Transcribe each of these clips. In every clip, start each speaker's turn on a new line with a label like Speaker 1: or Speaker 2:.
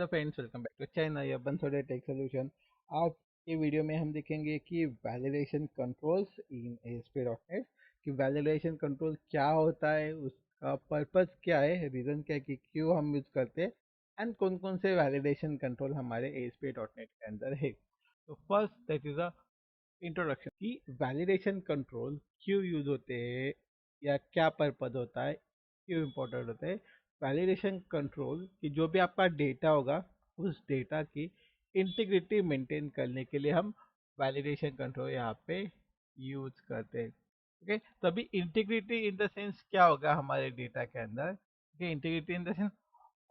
Speaker 1: Hello friends, welcome back to channel या Bansode tech solution. आज के वीडियो में हम देखेंगे कि वैलिडेशन कंट्रोल्स इन ASP.NET कि वैलिडेशन कंट्रोल क्या होता है, उसका पर्पस क्या है, रीज़न क्या है कि क्यों हम यूज़ करते हैं एंड कौन कौन से वैलिडेशन कंट्रोल हमारे ASP.NET के अंदर है। तो first that is a introduction कि वैलिडेशन कंट्रोल क्यों यूज होते हैं या क्या पर्पज होता है, क्यों इम्पोर्टेंट होता है। वैलिडेशन कंट्रोल कि जो भी आपका डेटा होगा उस डेटा की इंटीग्रिटी मेंटेन करने के लिए हम वैलिडेशन कंट्रोल यहाँ पे यूज करते हैं। ओके, तो अभी इंटीग्रिटी इन द सेंस क्या होगा हमारे डेटा के अंदर। Integrity in the sense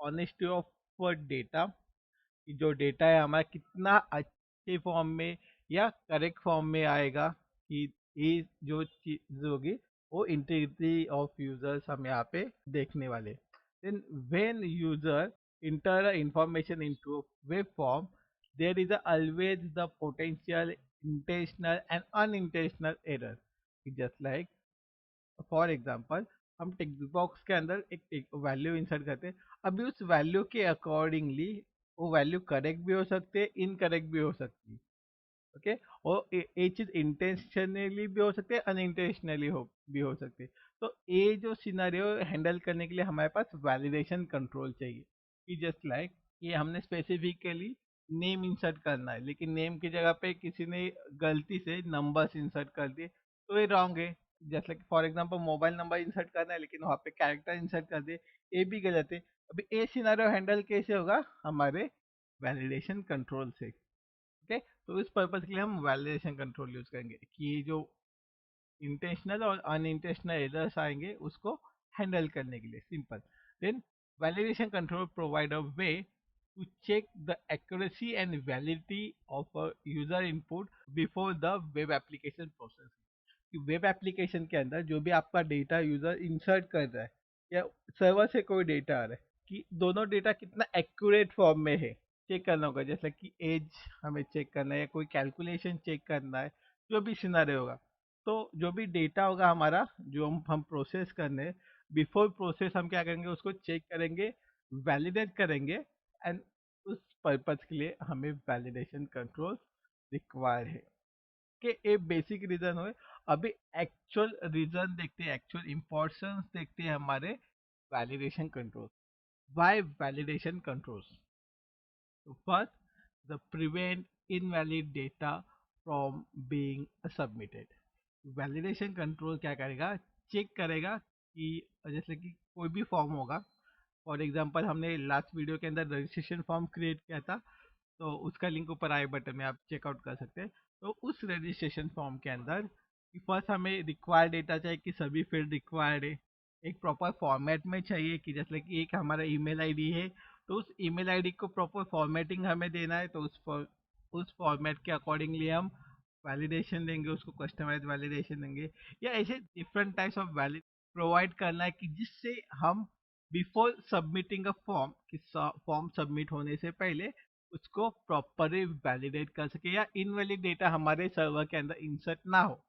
Speaker 1: honesty of data, कि जो डेटा है हमारा कितना अच्छे फॉर्म में या करेक्ट फॉर्म में आएगा, कि ये जो चीज होगी वो इंटीग्रिटी ऑफ यूजर्स हम यहाँ पे देखने वाले। Then when user enter the information into web form, there is always the potential intentional and unintentional error. Just like for example हम टेक्स्ट बॉक्स के अंदर एक वैल्यू इंसर्ट करते हैं। अभी उस वैल्यू के अकॉर्डिंगली वो वैल्यू करेक्ट भी हो सकती है, इनकरेक्ट भी हो सकती है। ओके, और ये चीज इंटेंशनली भी हो सकती है, अनइंटेंशनली भी हो सकती है। तो ये जो सिनेरियो हैंडल करने के लिए हमारे पास वैलिडेशन कंट्रोल चाहिए। कि जस्ट लाइक ये हमने स्पेसिफिकली नेम इंसर्ट करना है, लेकिन नेम की जगह पे किसी ने गलती से नंबर्स इंसर्ट कर दिए, तो ये रॉन्ग है। जैसे कि for example mobile number insert करना है लेकिन वहाँ पे कैरेक्टर इंसर्ट कर दिए, ये भी गलत है। अभी ये सिनेरियो हैंडल कैसे होगा हमारे वैलिडेशन कंट्रोल से। ओके, तो इस पर्पज के लिए हम वैलिडेशन कंट्रोल यूज करेंगे कि जो इंटेंशनल और अनइंटेंशनल एरर्स आएंगे उसको हैंडल करने के लिए। Simple. Then validation control provide a way to check the accuracy and validity of a user input before the web application process. कि वेब एप्लीकेशन के अंदर जो भी आपका डेटा यूजर इंसर्ट कर रहा है या सर्वर से कोई डेटा आ रहा है, कि दोनों डेटा कितना एक्यूरेट फॉर्म में है चेक करना होगा। जैसे कि एज हमें चेक करना है या कोई कैलकुलेशन चेक करना है, जो भी सिनारियो होगा। तो जो भी डेटा होगा हमारा जो हम प्रोसेस करने, बिफोर प्रोसेस हम क्या करेंगे, उसको चेक करेंगे, वैलिडेट करेंगे एंड उस पर्पज के लिए हमें वैलिडेशन कंट्रोल रिक्वायर है। के एक बेसिक रीजन हो। अभी एक्चुअल रीजन देखते हैं, एक्चुअल इम्पोर्टेंस देखते हैं हमारे validation control. Why validation controls? First, the prevent invalid data from being submitted. Validation control क्या करेगा, चेक करेगा कि जैसे कि कोई भी फॉर्म होगा। फॉर एग्जांपल हमने लास्ट वीडियो के अंदर रजिस्ट्रेशन फॉर्म क्रिएट किया था, तो उसका लिंक ऊपर आई बटन में आप चेकआउट कर सकते हैं। तो उस रजिस्ट्रेशन फॉर्म के अंदर फर्स्ट हमें रिक्वायर्ड डेटा चाहिए कि सभी फील्ड रिक्वायर्ड है, एक प्रॉपर फॉर्मेट में चाहिए। कि जैसे कि एक हमारा ईमेल आईडी है, तो उस ईमेल आईडी को प्रॉपर फॉर्मेटिंग हमें देना है, तो उस फॉर्मेट के अकॉर्डिंगली हम वैलिडेशन देंगे, उसको कस्टमाइज वैलिडेशन देंगे। या ऐसे different types of valid provide करना है कि जिससे हम बिफोर सबमिटिंग अ फॉर्म, कि फॉर्म सबमिट होने से पहले उसको प्रॉपरली वैलिडेट कर सके या इनवैलिड डेटा हमारे सर्वर के अंदर इंसर्ट ना हो।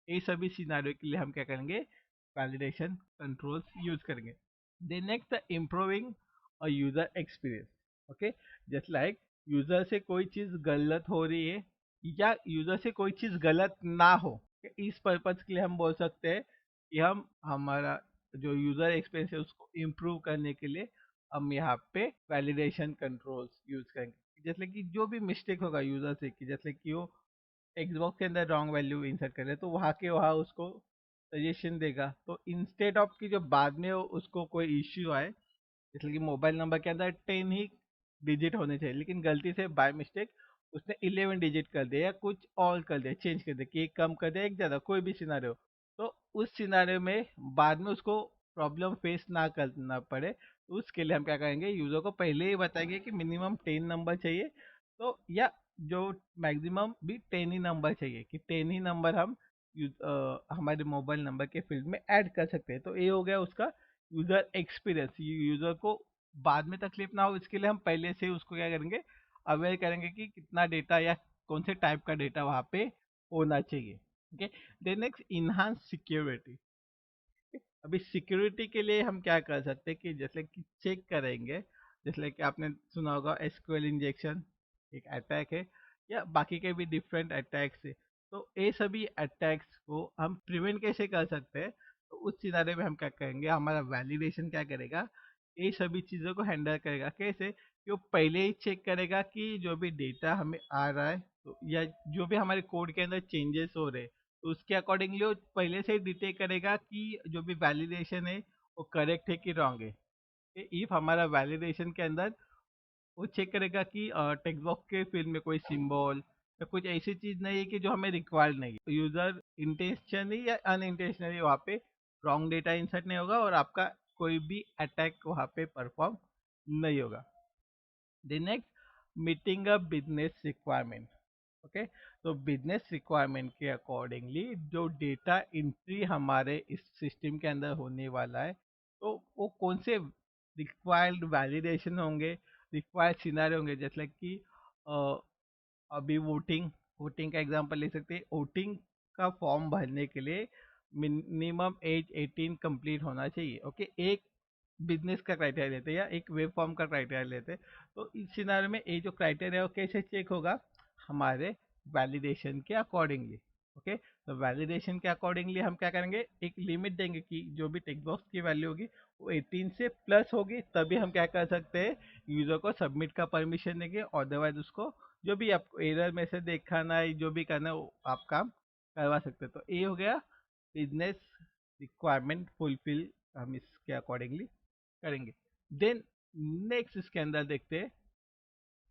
Speaker 1: ये सभी सिनारियो के लिए हम क्या करेंगे, वैलिडेशन कंट्रोल्स यूज करेंगे। Then next, improving a user experience. Okay, just like user से कोई चीज गलत हो रही है या यूजर से कोई चीज गलत ना हो, इस पर्पज के लिए हम बोल सकते हैं कि हम हमारा जो यूजर एक्सपीरियंस है उसको इम्प्रूव करने के लिए हम यहाँ पे वैलिडेशन कंट्रोल्स यूज करेंगे। जैसे कि जो भी मिस्टेक होगा यूजर से, कि जैसे कि वो Xbox के अंदर रॉन्ग वैल्यू इंसर्ट करे तो वहाँ के वहाँ उसको सजेशन देगा। तो इंस्टेड ऑफ कि जो बाद में उसको कोई इश्यू आए, जैसे कि मोबाइल नंबर के अंदर 10 ही डिजिट होने चाहिए लेकिन गलती से बाय मिस्टेक उसने 11 डिजिट कर दिया या कुछ और कर दिया, चेंज कर दिया, कि एक कम कर दिया एक ज़्यादा, कोई भी सिनारियो। तो उस सिनारियो में बाद में उसको प्रॉब्लम फेस ना करना पड़े, तो उसके लिए हम क्या करेंगे, यूज़र को पहले ही बताएंगे कि मिनिमम 10 नंबर चाहिए। तो या जो मैक्सिमम भी 10 ही नंबर चाहिए, कि 10 ही नंबर हम हमारे मोबाइल नंबर के फील्ड में ऐड कर सकते हैं। तो ये हो गया उसका यूजर एक्सपीरियंस। यूजर को बाद में तकलीफ ना हो इसके लिए हम पहले से उसको क्या करेंगे, अवेयर करेंगे कि कितना डेटा या कौन से टाइप का डेटा वहाँ पे होना चाहिए। Okay, then next, enhance security. अभी सिक्योरिटी के लिए हम क्या कर सकते हैं कि जैसे कि चेक करेंगे जैसे कि आपने सुना होगा एसक्यूएल इंजेक्शन एक अटैक है, या बाकी के भी डिफरेंट अटैक्स है। तो ये सभी अटैक्स को हम प्रिवेंट कैसे कर सकते हैं, तो उस सिनारे में हम क्या करेंगे, हमारा वैलिडेशन क्या करेगा, ये सभी चीज़ों को हैंडल करेगा। कैसे कि वो पहले ही चेक करेगा कि जो भी डेटा हमें आ रहा है, तो या जो भी हमारे कोड के अंदर चेंजेस हो रहे हैं, तो उसके अकॉर्डिंगली वो पहले से ही डिटेक्ट करेगा कि जो भी वैलिडेशन है वो करेक्ट है कि रॉन्ग है। इफ हमारा वैलिडेशन के अंदर वो चेक करेगा कि टेक्स्ट बॉक्स के फील्ड में कोई सिंबल या कुछ ऐसी चीज नहीं है कि जो हमें रिक्वायर्ड नहीं है, यूजर इंटेंशनली या अनइंटेंशनली वहाँ पे रॉन्ग डेटा इंसर्ट नहीं होगा और आपका कोई भी अटैक वहाँ पे परफॉर्म नहीं होगा। The next, meeting a business requirement. Okay, तो बिजनेस रिक्वायरमेंट के अकॉर्डिंगली जो डेटा एंट्री हमारे इस सिस्टम के अंदर होने वाला है, तो वो कौन से रिक्वायर्ड वैलिडेशन होंगे, रिक्वायर्ड सिनारे होंगे। जैसे कि अभी वोटिंग वोटिंग का एग्जांपल ले सकते हैं। वोटिंग का फॉर्म भरने के लिए मिनिमम एज 18 कंप्लीट होना चाहिए। ओके, एक बिजनेस का क्राइटेरिया लेते हैं या एक वेब फॉर्म का क्राइटेरिया लेते हैं। तो इस सिनारियो में ये जो क्राइटेरिया है वो कैसे चेक होगा, हमारे वैलिडेशन के अकॉर्डिंगली। ओके, तो वैलिडेशन के अकॉर्डिंगली हम क्या करेंगे, एक लिमिट देंगे कि जो भी टेक्स्ट बॉक्स की वैल्यू होगी वो 18 से प्लस होगी, तभी हम क्या कर सकते हैं, यूजर को सबमिट का परमिशन देंगे। अदरवाइज उसको जो भी आपको एरर मैसेज दिखाना है, जो भी करना है वो आप काम करवा सकते हैं। तो ये हो गया बिजनेस रिक्वायरमेंट फुलफिल, हम इसके अकॉर्डिंगली करेंगे। देन नेक्स्ट इसके अंदर देखते हैं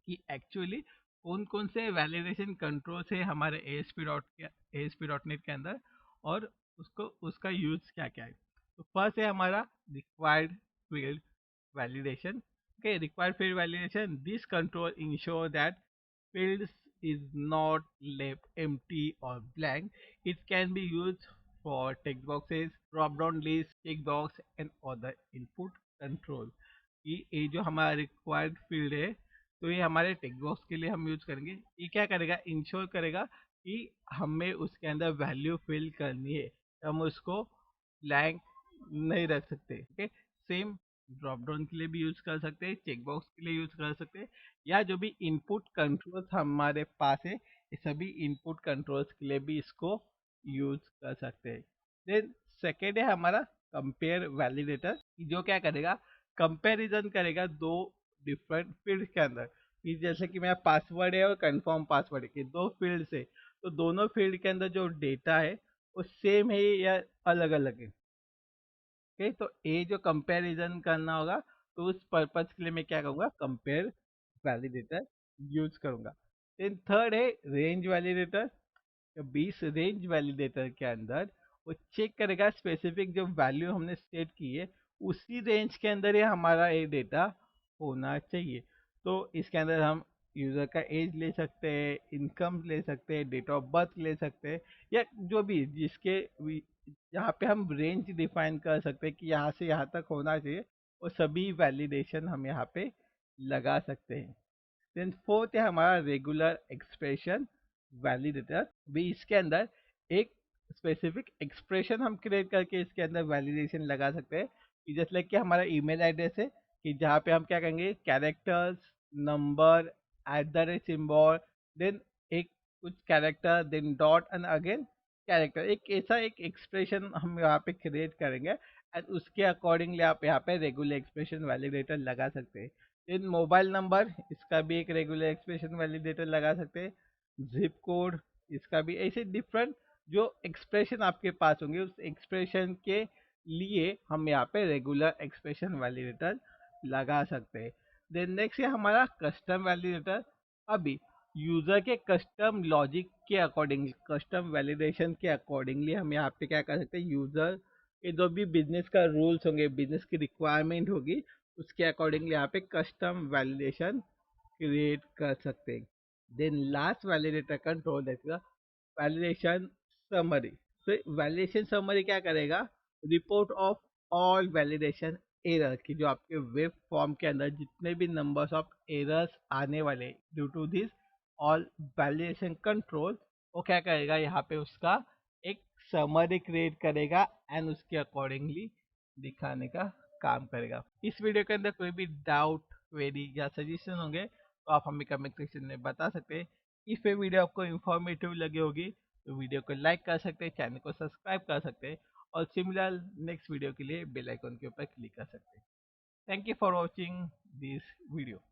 Speaker 1: कि एक्चुअली कौन कौन से वैलिडेशन कंट्रोल्स है हमारे ASP.NET के अंदर, और उसको उसका यूज क्या क्या है। तो फर्स्ट है हमारा required field validation. Okay, required field validation. This control ensure that fields is not left empty or blank. It can be used for text boxes, drop-down list, checkbox, and other input control. ये जो हमारा required field है, तो ये हमारे text box के लिए हम यूज करेंगे। ये क्या करेगा, इंश्योर करेगा कि हमें उसके अंदर वैल्यू फिल करनी है, हम उसको ब्लैंक नहीं रख सकते। ओके, सेम ड्रॉप डाउन के लिए भी यूज कर सकते हैं, चेक बॉक्स के लिए यूज कर सकते हैं, या जो भी इनपुट कंट्रोल्स हमारे पास है, ये सभी इनपुट कंट्रोल्स के लिए भी इसको यूज कर सकते हैं। देन सेकेंड है हमारा कंपेयर वैलिडेटर, जो क्या करेगा, कंपैरिजन करेगा दो डिफरेंट फील्ड के अंदर, कि जैसे कि मेरा पासवर्ड है और कंफर्म पासवर्ड है, कि दो फील्ड से, तो दोनों फील्ड के अंदर जो डेटा है वो सेम है या अलग अलग है। ओके, तो ये जो कंपैरिजन करना होगा, तो उस पर्पज के लिए मैं क्या करूँगा, कंपेयर वैलिडेटर यूज करूँगा। देन थर्ड है रेंज वैलिडेटर। 20 रेंज वैलिडेटर के अंदर वो चेक करेगा स्पेसिफिक जो वैल्यू हमने सेट की है उसी रेंज के अंदर ही हमारा ये डेटा होना चाहिए। तो इसके अंदर हम यूज़र का एज ले सकते हैं, इनकम ले सकते हैं, डेट ऑफ बर्थ ले सकते हैं, या जो भी जिसके यहाँ पे हम रेंज डिफाइन कर सकते हैं कि यहाँ से यहाँ तक होना चाहिए, वो सभी वैलिडेशन हम यहाँ पे लगा सकते हैं। देन फोर्थ है हमारा रेगुलर एक्सप्रेशन वैलिडेटर। भी इसके अंदर एक स्पेसिफिक एक्सप्रेशन हम क्रिएट करके इसके अंदर वैलिडेशन लगा सकते हैं, कि जैसे लाइक कि हमारा ईमेल एड्रेस है, कि जहाँ पे हम क्या करेंगे, characters, number, at the rate symbol, then एक कुछ character, then dot and again character, एक ऐसा एक एक्सप्रेशन हम यहाँ पे क्रिएट करेंगे, एंड उसके अकॉर्डिंगली आप यहाँ पे रेगुलर एक्सप्रेशन वैलिडेटर लगा सकते हैं। देन मोबाइल नंबर, इसका भी एक रेगुलर एक्सप्रेशन वैलिडेटर लगा सकते हैं। जिप कोड, इसका भी ऐसे डिफरेंट जो एक्सप्रेशन आपके पास होंगे उस एक्सप्रेशन के लिए हम यहाँ पे रेगुलर एक्सप्रेशन वैलिडेटर लगा सकते हैं। देन नेक्स्ट है हमारा कस्टम वैलिडेटर। अभी यूजर के कस्टम लॉजिक के अकॉर्डिंगली, कस्टम वैलिडेशन के अकॉर्डिंगली हम यहाँ पे क्या कर सकते हैं, यूजर के जो भी बिजनेस का रूल्स होंगे, बिजनेस की रिक्वायरमेंट होगी, उसके अकॉर्डिंगली यहाँ पे कस्टम वैलिडेशन क्रिएट कर सकते हैं। देन लास्ट वैलिडेटर कंट्रोल देगा वैलिडेशन समरी। तो वैलिडेशन समरी क्या करेगा, report of all validation error, की जो आपके वेब फॉर्म के अंदर जितने भी नंबर्स ऑफ एरर्स आने वाले due to this all validation control, वो क्या करेगा, यहाँ पे उसका एक समरी क्रिएट करेगा एंड उसके अकॉर्डिंगली दिखाने का काम करेगा। इस वीडियो के अंदर कोई भी डाउट क्वेरी या सजेशन होंगे तो आप हमें कमेंट सेक्शन में बता सकते हैं। इफ ये वीडियो आपको इन्फॉर्मेटिव लगी होगी तो वीडियो को लाइक कर सकते हैं, चैनल को सब्सक्राइब कर सकते हैं और सिमिलर नेक्स्ट वीडियो के लिए बेल आइकन के ऊपर क्लिक कर सकते हैं। Thank you for watching this video.